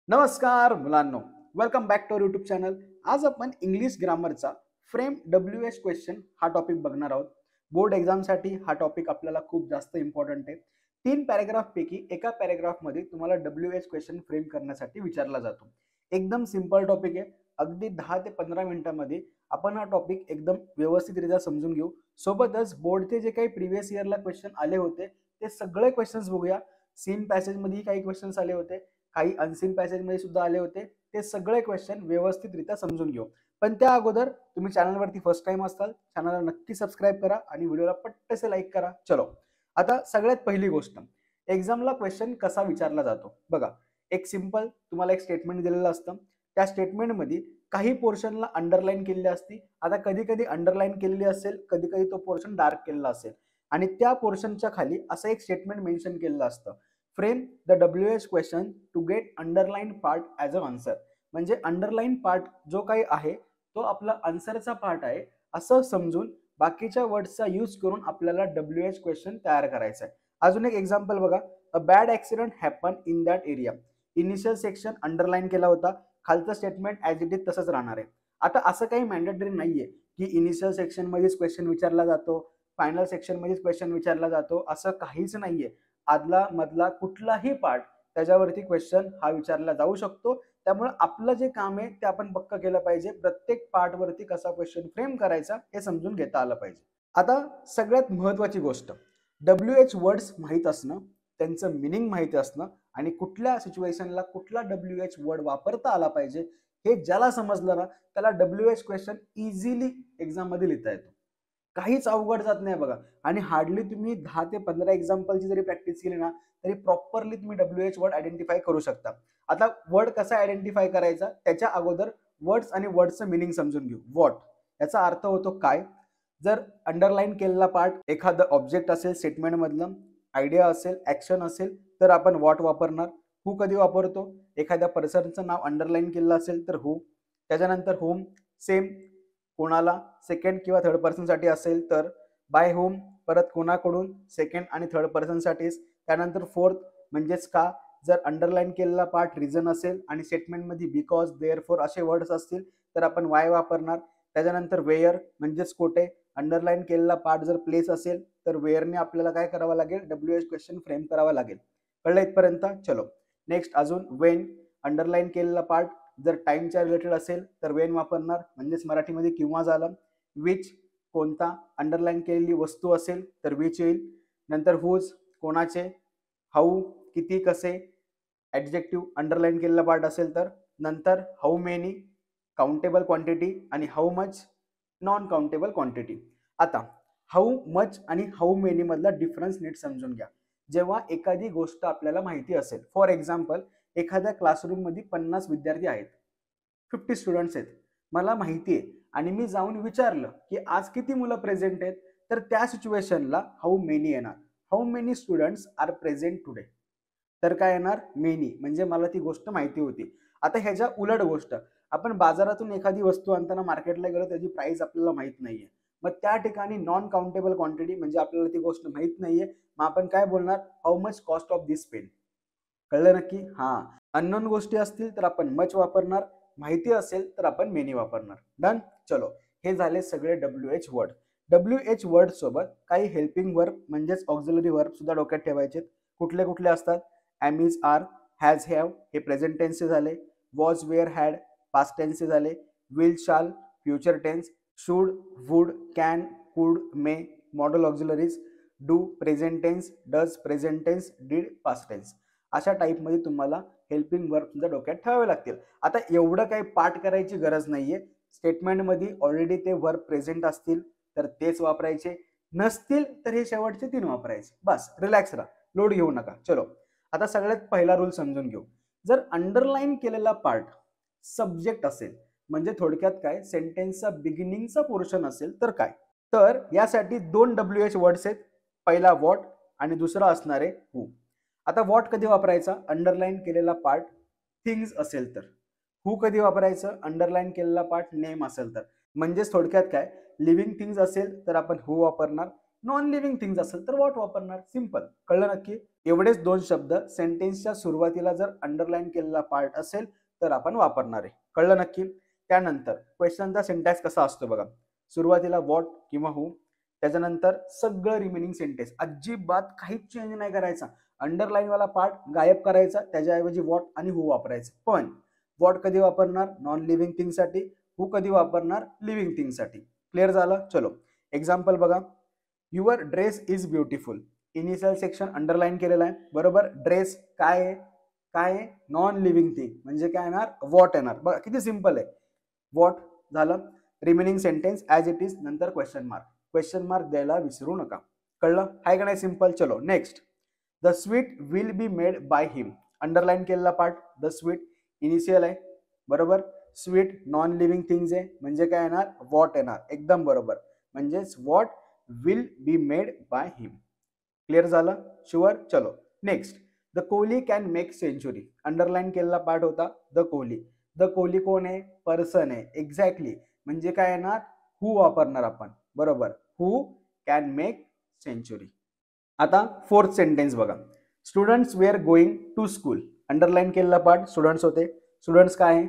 नमस्कार मुलांनो, welcome back to YouTube channel. आज आपण इंग्लिश ग्रामरचा फ्रेम WH क्वेश्चन हा टॉपिक बघणार आहोत. बोर्ड एक्झामसाठी हा टॉपिक आपल्याला खूप जास्त इम्पॉर्टंट आहे. 3 पॅराग्राफ पैकी एका पॅराग्राफमध्ये तुम्हाला WH क्वेश्चन फ्रेम करण्यासाठी विचारला जातो. एकदम सिंपल टॉपिक आहे. अगदी 10 ते 15 मिनिटांमध्ये आपण हा टॉपिक एकदम व्यवस्थितरित्या समजून घेऊ. सोबतच बोर्डचे जे काही प्रिव्हियस इयरला क्वेश्चन आले होते ते सगळे क्वेश्चन्स बघूया. सीन पॅसेजमध्येही काही क्वेश्चन्स आले होते, काही अनसीन पॅसेज मध्ये सुद्धा आले होते. ते सगळे क्वेश्चन व्यवस्थितरित्या समजून घेऊ. पण त्या अगोदर तुम्ही चॅनलवरती फर्स्ट टाइम असाल, चॅनलला नक्की सबस्क्राईब करा आणि व्हिडिओला पट्टसे लाईक करा. चलो, आता सगळ्यात पहिली गोष्ट, एक्झामला क्वेश्चन कसा विचारला जातो बघा. एक सिंपल तुम्हाला एक स्टेटमेंट दिलेलं असतं. त्या स्टेटमेंटमध्ये काही पोर्शनला अंडरलाईन केलेली असते. आता कधी कधी अंडरलाईन केलेली असेल, कधी कधी तो पोर्शन डार्क केलेला असेल आणि त्या पोर्शनच्या खाली असं एक स्टेटमेंट मेन्शन केलेलं असतं, frame the WH question to get underline part as a answer. म्हणजे अंडरलाईन पार्ट जो काही आहे तो आपला आन्सरचा पार्ट आहे असं समजून बाकीच्या वर्ड्सचा यूज करून आपल्याला WH क्वेश्चन तयार करायचा आहे. अजून एक एक्झाम्पल बघा. A bad accident happen in that area. Initial section underline केला होता, खालचं स्टेटमेंट ॲज इट इज तसंच राहणार आहे. आता असं काही मॅन्डेटरी नाहीये की इनिशियल सेक्शन मध्येच क्वेश्चन विचारला जातो, फायनल सेक्शन मध्येच क्वेश्चन विचारला जातो, असं काहीच नाहीये. आदला मधला कुठलाही पार्ट त्याच्यावरती क्वेश्चन हा विचारला जाऊ शकतो. त्यामुळे आपलं जे काम आहे ते आपण पक्क केलं पाहिजे. प्रत्येक पार्ट वरती कसा क्वेश्चन फ्रेम करायचा हे समजून घेता आलं पाहिजे. आता सगळ्यात महत्वाची गोष्ट, WH वर्ड्स माहीत असणं, त्यांचं मिनिंग माहिती असणं आणि कुठल्या सिच्युएशनला कुठला WH वर्ड वापरता आला पाहिजे हे ज्याला समजलं ना त्याला WH क्वेश्चन इझिली एक्झाम मध्ये लिहिता येतो. काहीच अवघड जात नाही बघा. आणि हार्डली तुम्ही 10 ते 15 एक्झाम्पलची जरी प्रॅक्टिस केली ना तरी प्रॉपरली तुम्ही WH वर्ड आयडेंटिफाय करू शकता. आता वर्ड कसा आयडेंटिफाय करायचा त्याच्या अगोदर वर्ड्स आणि वर्डचं मिनिंग समजून घेऊ. व्हॉट याचा अर्थ होतो काय. जर अंडरलाईन केलेला पार्ट एखादं ऑब्जेक्ट असेल, स्टेटमेंट मधलं आयडिया असेल, ऍक्शन असेल तर आपण व्हॉट वापरणार. हू कधी वापरतो, एखाद्या पर्सनचं नाव अंडरलाईन केलेलं असेल तर हू. त्याच्यानंतर होम, सेम कोणाला, सेकंड किंवा थर्ड पर्सन साठी असेल तर बाय होम, परत कोणाकडून, सेकंड आणि थर्ड पर्सन साठीच. त्यानंतर फोर्थ म्हणजेच का. जर अंडरलाईन केलेला पार्ट रिझन असेल आणि स्टेटमेंट मध्ये बिकॉज, देअरफॉर असे वर्ड्स असतील तर आपण वाय वापरणार. त्याच्यानंतर वेअर म्हणजेच कोठे. अंडरलाईन केलेला पार्ट जर प्लेस असेल तर वेअरने आपल्याला काय करावं लागेल, WH क्वेश्चन फ्रेम करावा लागेल. कळलं इथपर्यंत? चलो नेक्स्ट अजून वेन. अंडरलाईन केलेला पार्ट जर टाइमच्या रिलेटेड असेल तर वेन वापरणार, म्हणजेच मराठीमध्ये किंवा झालं. विच कोणता, अंडरलाईन केलेली वस्तू असेल तर विच येईल. नंतर हुज कोणाचे. हाऊ किती कसे, ऍडजेक्टिव्ह अंडरलाईन केलेला पार्ट असेल तर. नंतर हाऊ मेनी काउंटेबल क्वांटिटी आणि how much non countable quantity. आता हाऊ मच आणि हाऊ मेनी मधला डिफरन्स नीट समजून घ्या. जेव्हा एखादी गोष्ट आपल्याला माहिती असेल, फॉर एक्झाम्पल एखाद्या क्लासरूम मध्ये 50 विद्यार्थी आहेत, 50 स्टुडंट्स आहेत, मला माहिती आहे आणि मी जाऊन विचारलं की आज किती मुलं प्रेझेंट आहेत तर त्या सिच्युएशनला हाऊ मेनी येणार. How many students are present today. तर काय येणार, मेनी, म्हणजे मला ती गोष्ट माहिती होती. आता ह्याच्या उलट गोष्ट, आपण बाजारातून एखादी वस्तू आणताना मार्केटला गेलो, त्याची प्राइस आपल्याला माहित नाहीये. मग त्या ठिकाणी नॉन काउंटेबल क्वांटिटी म्हणजे आपल्याला ती गोष्ट माहित नाहीये. मग आपण काय बोलणार, how much cost of this pen. कळलं नक्की? हा. अननोन गोष्टी असतील तर आपण मच वापरणार, माहिती असेल तर आपण मेनी वापरणार. डन. चलो, हे झाले सगळे WH वर्ड. WH वर्ड सोबत काही हेल्पिंग वर्ब म्हणजेच ऑक्झिलरी वर्ब सुद्धा डोक्यात ठेवायचे. कुठले कुठले असतात, am is, are, has, have हे प्रेझेंट टेन्सचे झाले. वॉज, वेअर, हॅड पास्ट टेन्सचे झाले. Will, shall future tense. Should, would, can, could, may modal auxiliaries. Do present tense, does present tense, did past tense. अशा टाईपमध्ये तुम्हाला हेल्पिंग वर्ब तुमच्या डोक्यात ठेवावे लागतील. आता एवढं काही पाठ करायची गरज नाहीये. स्टेटमेंटमध्ये ऑलरेडी ते वर्ब प्रेझेंट असतील तर तेच वापरायचे, नसतील तर हे शेवटचे 3 वापरायचे. बस, रिलॅक्स राहा, लोड घेऊ नका. चलो, आता सगळ्यात पहिला रूल समजून घेऊ. जर अंडरलाईन केलेला पार्ट सब्जेक्ट असेल, म्हणजे थोडक्यात काय, सेंटेन्सचा बिगिनिंगचा पोर्शन असेल तर काय, तर यासाठी 2 WH वर्ड्स आहेत. पहिला व्हॉट आणि दुसरा असणार आहे हू. आता व्हॉट कधी वापरायचा, अंडरलाईन केलेला पार्ट थिंग्स असेल तर. हू कधी वापरायचं, अंडरलाईन केलेला पार्ट नेम असेल तर. म्हणजेच थोडक्यात काय, लिव्हिंग थिंग्स असेल तर आपण हू वापरणार, नॉन लिव्हिंग थिंग्स असेल तर व्हॉट वापरणार. सिंपल. कळलं नक्की. एवढेच दोन शब्द सेंटेन्सच्या सुरुवातीला जर अंडरलाईन केलेला पार्ट असेल तर आपण वापरणार आहे. कळलं नक्की. त्यानंतर क्वेश्चनचा सिंटॅक्स कसा असतो बघा. सुरुवातीला व्हॉट किंवा हू, त्याच्यानंतर सगळं रिमेनिंग सेंटेन्स अजिबात काहीच चेंज नाही करायचा. अंडरलाईन वाला पार्ट गायब करायचा, त्याच्याऐवजी व्हॉट आणि हू वापरायचं. पण व्हॉट कधी वापरणार? नॉन लिव्हिंग थिंग साठी. हू कधी वापरणार? लिव्हिंग थिंग साठी. क्लिअर झालं. चलो एक्झाम्पल बघा. Your dress is beautiful. Initial section underline केलेला आहे बरोबर. ड्रेस काय आहे? काय आहे? नॉन लिव्हिंग थिंग म्हणजे काय येणार? व्हॉट येणार. बघा किती सिंपल आहे. व्हॉट झालं. Remaining sentence as it is, नंतर क्वेश्चन मार्क. क्वेश्चन मार्क द्यायला विसरू नका. कळलं? आहे का नाही सिंपल. चलो next. The sweet will be made by him. Underline केलेला पार्ट द स्वीट इनिशियल आहे बरोबर. स्वीट नॉन लिव्हिंग थिंग्स आहे म्हणजे काय येणार? व्हॉट येणार. एकदम बरोबर. म्हणजेच what will be made by him. Clear झालं. शुअर. चलो next. The Kohli can make century. Underline केलेला पार्ट होता द कोहली. द कोहली कोण आहे? पर्सन आहे. एक्झॅक्टली. म्हणजे काय येणार? हू वापरणार आपण बरोबर. Who can make century. आता फोर्थ सेंटेन्स बघा. Students were going to school. Underline केलेला पार्ट स्टुडंट्स होते. स्टुडंट्स काय आहे?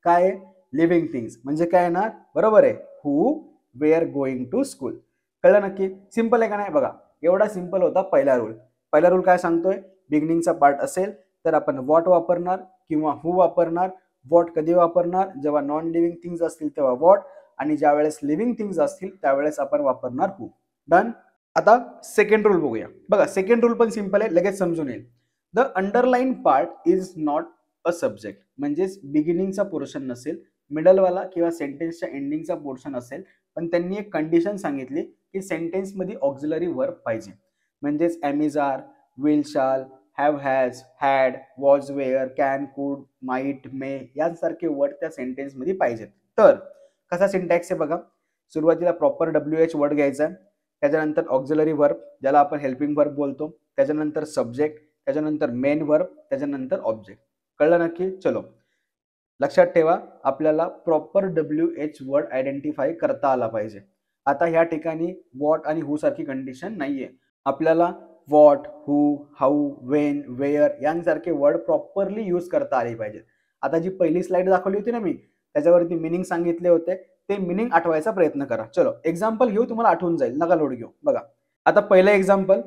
काय आहे? लिव्हिंग थिंग्स म्हणजे काय येणार? बरोबर आहे. Who were going to school. कळलं नक्की. सिंपल आहे का नाही. बघा एवढा सिंपल होता पहिला रूल. पहिला रूल काय सांगतोय? बिगिनिंगचा पार्ट असेल तर आपण व्हॉट वापरणार किंवा हू वापरणार. व्हॉट कधी वापरणार? जेव्हा नॉन लिव्हिंग थिंग्स असतील तेव्हा व्हॉट, आणि ज्या वेळेस लिव्हिंग थिंग्स असतील त्यावेळेस आपण वापरणार हू. डन. आता सेकंड रूल बघूया. बघा सेकंड रूल पण सिंपल आहे, लगेच समजून येईल. The underline part is not a subject. म्हणजेच बिगिनिंगचा पोर्शन नसेल, मिडलवाला किंवा सेंटेन्सच्या एंडिंगचा पोर्शन असेल, पण त्यांनी एक कंडिशन सांगितली की सेंटेन्स मध्ये ऑक्झिलरी वर्ब पाहिजे. म्हणजेच am are, will, shall, have, has, had, was, were, can, could, might, may यांसारखे वर्ड त्या सेंटेन्स मध्ये पाहिजेत. तर कसा सिंटॅक्स आहे बघा. सुरुवातीला प्रॉपर WH वर्ड घ्यायचा, त्याच्यानंतर ऑक्झिलरी वर्ब ज्याला आपण हेल्पिंग वर्ब बोलतो, त्याच्यानंतर सब्जेक्ट, त्याच्यानंतर मेन वर्ब, त्याच्यानंतर ऑब्जेक्ट. कळलं नक्की. चलो लक्षात ठेवा, आपल्याला प्रॉपर WH वर्ड आयडेंटिफाय करता आला पाहिजे. आता ह्या ठिकाणी व्हॉट आणि हू सारखी कंडिशन नाहीये. आपल्याला what, who, how, when, where यांसारखे वर्ड प्रॉपरली यूज करता आले पाहिजे. आता जी पहिली स्लाइड दाखवली होती ना मी, त्याच्यावरती मिनिंग सांगितले होते, ते मिनिंग आठवायचा प्रयत्न करा. चलो एक्झाम्पल घेऊ, तुम्हाला आठवून जाईल, नका लोड घेऊ. बघा आता पहिलं example.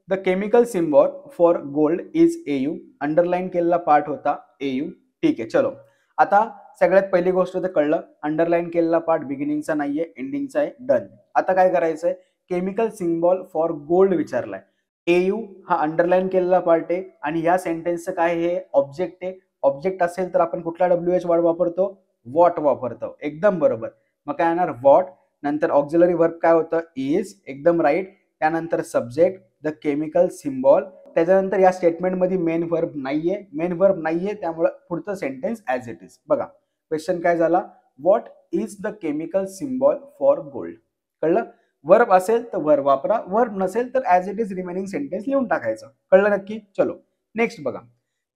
The chemical symbol for gold is AU. Underline केलेला पार्ट होता AU. ठीक आहे. चलो आता सगळ्यात पहिली गोष्ट तर कळलं, अंडरलाईन केलेला पार्ट बिगिनिंगचा नाहीये, एंडिंगचा आहे. डन. आता काय करायचंय? केमिकल सिम्बॉल फॉर गोल्ड विचारलाय. AU हा अंडरलाईन केलेला पार्ट आहे आणि या सेंटेन्सचं काय हे ऑब्जेक्ट आहे. ऑब्जेक्ट असेल तर आपण कुठला WH वर्ड वापरतो? व्हॉट वापरतो. एकदम बरोबर. मग काय येणार? व्हॉट. नंतर ऑक्झिलरी वर्ब काय होतं? इज. एकदम राईट. त्यानंतर सब्जेक्ट द केमिकल सिम्बॉल. त्याच्यानंतर या स्टेटमेंटमध्ये मेन वर्ब नाहीये. मेन वर्ब नाहीये त्यामुळे पुढचं सेंटेन्स ऍज इट इज. बघा क्वेश्चन काय झाला? What is the chemical symbol for gold. कळलं? वर्ब असेल तर वर्ब वापरा, वर्ब नसेल तर as it is remaining sentence लिहून टाकायचं. कळलं नक्की. चलो नेक्स्ट बघा.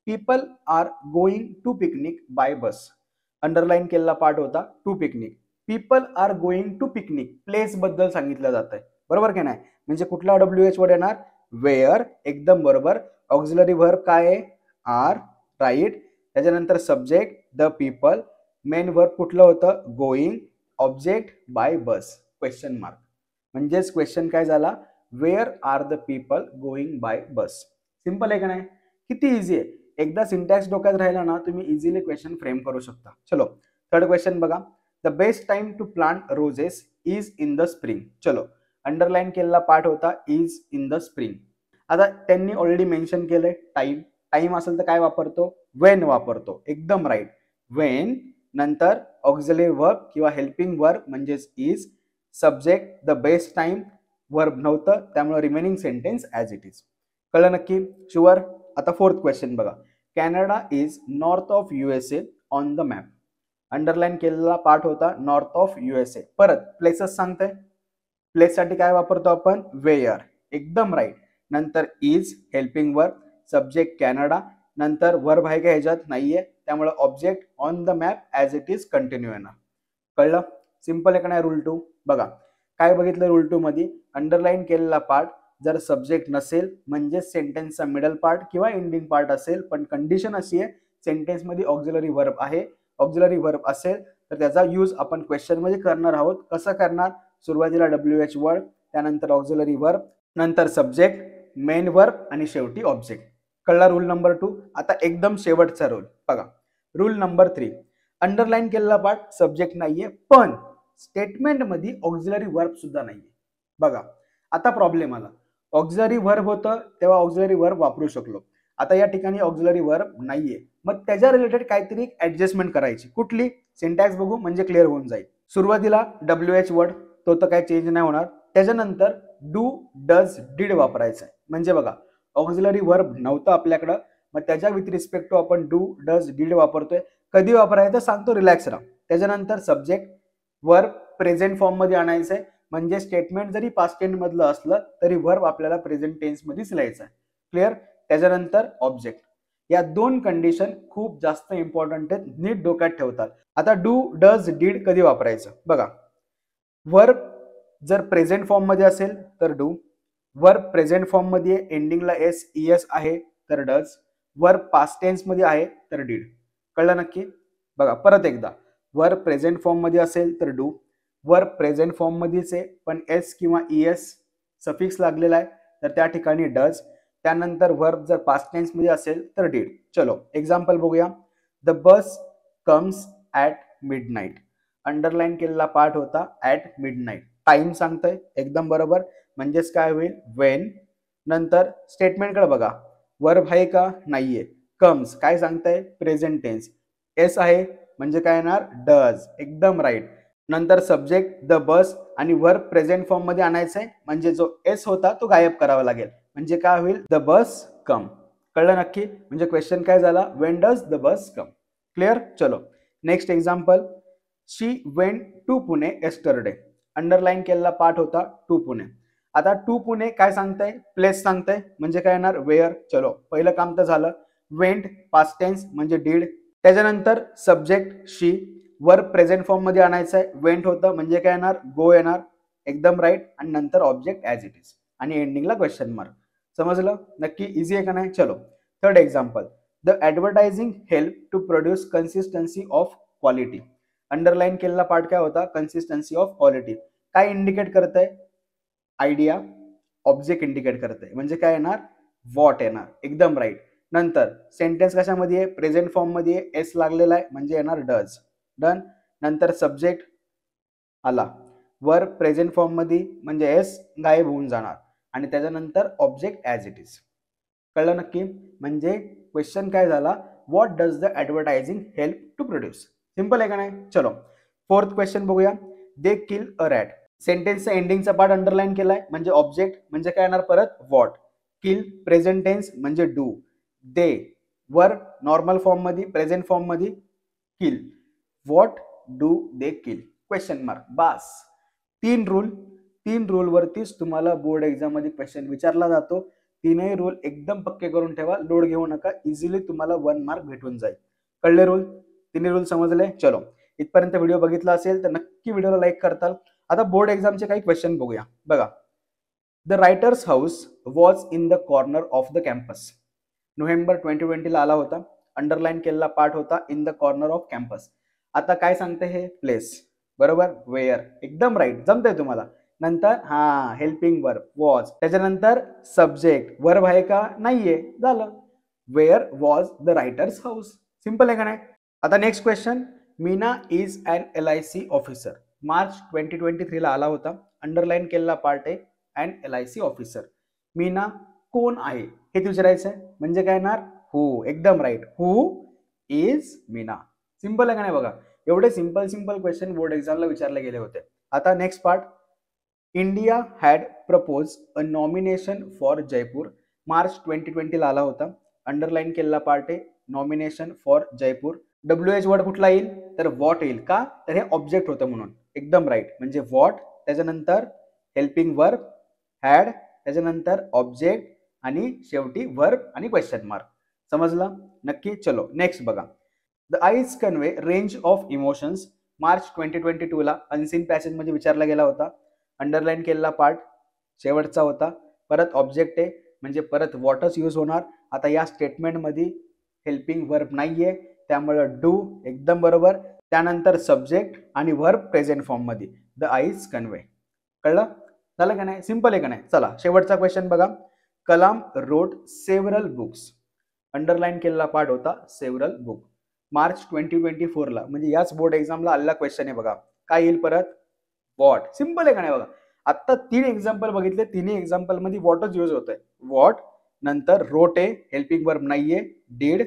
People are going to picnic by bus. Underline केलेला पार्ट होता to picnic. People are going to picnic place बद्दल सांगितलं जात आहे बरोबर की नाही. म्हणजे कुठला WH वर्ड येणार? वेअर. एकदम बरोबर. ऑक्झिलरी वर्ब काय आहे? आर. राईट. त्याच्यानंतर subject the people. Main verb कुठलं होतं? Going. Object by bus. Question mark. म्हणजेच क्वेश्चन काय झाला? Where are the people going by bus. Simple आहे का नाही? किती इझी आहे. एकदा सिंटॅक्स डोक्यात राहिला ना, तुम्ही इझिली क्वेश्चन फ्रेम करू शकता. चलो थर्ड क्वेश्चन बघा. The best time to plant roses is in the spring. चलो अंडरलाईन केलेला पार्ट होता इज इन द स्प्रिंग. आता त्यांनी ऑलरेडी मेन्शन केलंय टाइम. टाइम असेल तर काय वापरतो? वेन वापरतो. एकदम राईट. वेन. नंतर ऑक्झिलरी वर्ब किंवा हेल्पिंग वर्ब म्हणजेच is. Subject the best time. Verb नव्हतं त्यामुळे remaining sentence as it is. कळलं नक्की. शुअर. आता फोर्थ क्वेश्चन बघा. Canada is north of USA on the map. Underline केलेला पार्ट होता नॉर्थ ऑफ USA. परत प्लेसेस सांगतंय. प्लेस साठी काय वापरतो आपण? वेअर. एकदम राईट. नंतर is helping verb, subject Canada, नंतर वर्ब आहे का ह्याच्यात? नाहीये त्यामुळे object on the map as it is continue येणार. कळलं? सिंपल आहे का नाही रूल 2. बघा काय बघितलं रूल 2 मध्ये? अंडरलाईन केलेला पार्ट जर सब्जेक्ट नसेल म्हणजे सेंटेन्सचा मिडल पार्ट किंवा एंडिंग पार्ट असेल, पण कंडिशन अशी आहे सेंटेन्समध्ये ऑक्झिलरी वर्ब आहे, ऑक्झिलरी वर्ब असेल तर त्याचा यूज आपण क्वेश्चन मध्ये करणार आहोत. कसं करणार? सुरुवातीला WH वर्ड, त्यानंतर ऑक्झिलरी वर्ब, नंतर सब्जेक्ट, मेन वर्ब आणि शेवटी ऑब्जेक्ट. कळला रूल नंबर 2. आता एकदम शेवटचा रूल बघा. रूल नंबर 3, अंडरलाईन केलेला पार्ट सब्जेक्ट नाहीये पण स्टेटमेंट मध्ये ऑक्झिलरी वर्ब सुद्धा नाहीये. बघा आता प्रॉब्लेम आला. ऑक्झिलरी वर्ब होतं तेव्हा ऑक्झिलरी वर्ब वापरू शकलो. आता या ठिकाणी ऑक्झिलरी वर्ब नाहीये, मग त्याच्या रिलेटेड काहीतरी ऍडजस्टमेंट करायची. कुठली? सिंटॅक्स बघू म्हणजे क्लिअर होऊन जाईल. सुरुवातीला WH वर्ड तो तर काही चेंज नाही होणार. त्याच्यानंतर डू, डज, डिड वापरायचं आहे. म्हणजे बघा ऑक्झिलरी वर्ब नव्हतं आपल्याकडं, मग त्याच्या विथ रिस्पेक्ट टू आपण डू, डज, डिड वापरतोय. कधी वापरायचं सांगतो, रिलॅक्स राहा. त्याच्यानंतर सब्जेक्ट वर्ब प्रेझेंट फॉर्म मध्ये आणायचंय, म्हणजे स्टेटमेंट जरी पास्ट टेन्स मधलं असलं तरी वर्ब आपल्याला प्रेझेंट टेन्स मध्येच लिहायचं आहे. क्लिअर? त्याच्यानंतर ऑब्जेक्ट. या दोन कंडिशन खूप जास्त इम्पॉर्टंट आहेत, नीट डोक्यात ठेवतात. आता डू, डज, डिड कधी वापरायचं बघा. वर्ब जर प्रेझेंट फॉर्म मध्ये असेल तर डू, वर्ब प्रेझेंट फॉर्म मध्ये एंडिंगला एस आहे तर डज, वर्ब पास्ट टेन्स मध्ये आहे तर डिड. कळलं नक्की? बघा परत एकदा. वर्ब प्रेझेंट फॉर्म मध्ये असेल तर डू, वर्ब प्रेझेंट फॉर्म मध्येच आहे पण एस किंवा ES सफिक्स लागलेला आहे तर त्या ठिकाणी डज. त्यानंतर वर्ब जर पास्ट टेन्स मध्ये असेल तर डिड. चलो एक्झाम्पल बघूया. The bus comes at midnight. Underline केलेला पार्ट होता ॲट मिडनाईट. टाइम सांगतोय एकदम बरोबर, म्हणजेच काय होईल वेन. नंतर स्टेटमेंटकडे बघा. वर्ब आहे का? नाहीये. कम्स काय सांगताय? Present tense. एस आहे म्हणजे काय येणार? डज. एकदम राईट. नंतर सब्जेक्ट द बस आणि वर्ब प्रेझेंट फॉर्म मध्ये आणायचंय, म्हणजे जो एस होता तो गायब करावा लागेल. म्हणजे काय होईल? The bus come. कळलं नक्की? म्हणजे क्वेश्चन काय झाला? When does the bus come. Clear? चलो next example. She went to Pune yesterday. Underline केलेला पार्ट होता टू पुणे. आता टू पुणे काय सांगताय? प्लेस सांगताय, म्हणजे काय येणार? वेअर. चलो पहिलं काम तर झालं. वेंट पास्ट टेन्स म्हणजे डिड. त्याच्यानंतर सब्जेक्ट शी, वर्ब प्रेझेंट फॉर्म मध्ये आणायचं आहे, वेंट होतं म्हणजे काय येणार? गो येणार. एकदम राईट. आणि नंतर ऑब्जेक्ट ॲज इट इज आणि एंडिंगला क्वेश्चन मार्क. समजलं? नक्की इझी आहे का नाही? चलो third example. The advertising help to produce consistency of quality. Underline केलेला पार्ट काय होता? Consistency of quality. काय इंडिकेट करत आहे? आयडिया. ऑब्जेक्ट इंडिकेट करत आहे म्हणजे काय येणार? व्हॉट येणार. एकदम राईट. नंतर सेंटेन्स कशामध्ये आहे? प्रेझेंट फॉर्म मध्ये एस लागलेला आहे म्हणजे येणार डज. डन. नंतर सब्जेक्ट आला, वर्ब प्रेझेंट फॉर्म मध्ये म्हणजे एस गायब होऊन जाणार आणि त्याच्यानंतर ऑब्जेक्ट ॲज इट इज. कळलं नक्की? म्हणजे क्वेश्चन काय झाला? What does the advertising help to produce. Simple आहे का नाही? चलो फोर्थ क्वेश्चन बघूया. They kill a rat. सेंटेन्सचा एंडिंगचा पार्ट अंडरलाईन केलाय म्हणजे ऑब्जेक्ट म्हणजे काय येणार? परत व्हॉट. किल प्रेझेंट टेन्स म्हणजे do. They verb normal form मध्ये प्रेझेंट फॉर्म मध्ये kill. What do they kill? Question mark. बास. तीन रूल वरतीच तुम्हाला बोर्ड एक्झाम मध्ये क्वेश्चन विचारला जातो. तीनही रूल एकदम पक्के करून ठेवा, लोड घेऊ नका. इझिली तुम्हाला 1 मार्क भेटून जाईल. कळले रूल? तिन्ही रूल समजले? चलो इथपर्यंत व्हिडिओ बघितला असेल तर नक्की व्हिडिओला लाईक करताल. आता बोर्ड एक्झामचे काही क्वेश्चन बघूया. बघा. The writer's house was in the corner of the campus. November 2020 ला आला होता. अंडरलाईन केलेला पार्ट होता in the corner off campus. आता काय सांगते हे? प्लेस. बरोबर. वेअर. एकदम राईट. जमतंय तुम्हाला. नंतर हेल्पिंग वर्ब वॉज. त्याच्यानंतर सब्जेक्ट वर्ब आहे का? नाहीये. झालं. Where was the writer's house. Simple आहे का नाही? आता next question. Meena is an LIC officer. March 2023 ला आला होता. अंडरलाईन केलेला पार्ट आहे अन LIC ऑफिसर. मीना कोण आहे हे विचारायचं आहे म्हणजे काय येणार? हू. एकदम right. Who is Meena. Simple आहे का नाही? बघा एवढे सिंपल क्वेश्चन बोर्ड एक्झामला विचारले गेले होते. आता next part. India had propose a nomination for Jaipur. March 2020 ला आला होता. अंडरलाईन केलेला पार्ट आहे nomination for Jaipur. WH word कुठला येईल? तर व्हॉट येईल. का? तर हे ऑब्जेक्ट होतं म्हणून. एकदम राईट. म्हणजे व्हॉट, त्याच्यानंतर हेल्पिंग वर्ब हॅड, त्याच्यानंतर ऑब्जेक्ट आणि शेवटी वर्ब आणि क्वेश्चन मार्क. समजलं? नक्की. चलो नेक्स्ट बघा. The eyes convey range of emotions. March 2022 ला अनसीन पॅसेज मध्ये विचारला गेला होता. अंडरलाईन केलेला पार्ट शेवटचा होता. परत ऑब्जेक्ट आहे म्हणजे परत वॉटच यूज होणार. आता या स्टेटमेंटमध्ये हेल्पिंग वर्ब नाहीये, त्यामुळे डू एकदम बरोबर. त्यानंतर सब्जेक्ट आणि वर्ब प्रेझेंट फॉर्ममध्ये द आईज कन्वे. कळलं? झालं का नाही? सिंपल आहे का नाही? चला शेवटचा क्वेश्चन बघा. कलाम रोट सेव्हरल बुक्स. अंडरलाईन केलेला पार्ट होता सेव्हरल बुक. मार्च 2024ला म्हणजे याच बोर्ड एक्झामला आलेला क्वेश्चन आहे बघा. काय येईल परत? वॉट. सिंपल आहे का नाही बघा. आता 3 एक्झाम्पल बघितले, तिन्ही एक्झाम्पल मध्ये वॉटच यूज होतोय. वॉट, नंतर रोट आहे, हेल्पिंग वर्ब नाहीये, डीड,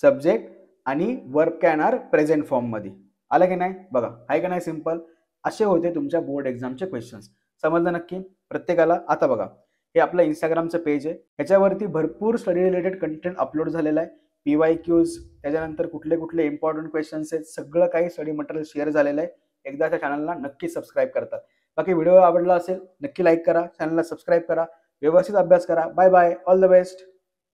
सब्जेक्ट आणि वर्ब काय येणार प्रेझेंट फॉर्म मध्ये. आलं की नाही बघा? आहे का नाही सिंपल? असे होते तुमच्या बोर्ड एक्झामचे क्वेश्चन्स. समजलं नक्की प्रत्येकाला? आता बघा, हे आपलं इंस्टाग्रामचं पेज आहे. ह्याच्यावरती भरपूर स्टडी रिलेटेड कंटेंट अपलोड झालेलं आहे. PYQs, त्याच्यानंतर कुठले कुठले इम्पॉर्टंट क्वेश्चन्स आहेत, सगळं काही स्टडी मटेरियल शेअर झालेलं आहे. एकदा त्या चॅनलला नक्की सबस्क्राईब करतात. बाकी व्हिडिओ आवडला असेल नक्की लाईक करा, चॅनलला सबस्क्राईब करा, व्यवस्थित अभ्यास करा. Bye bye, all the best.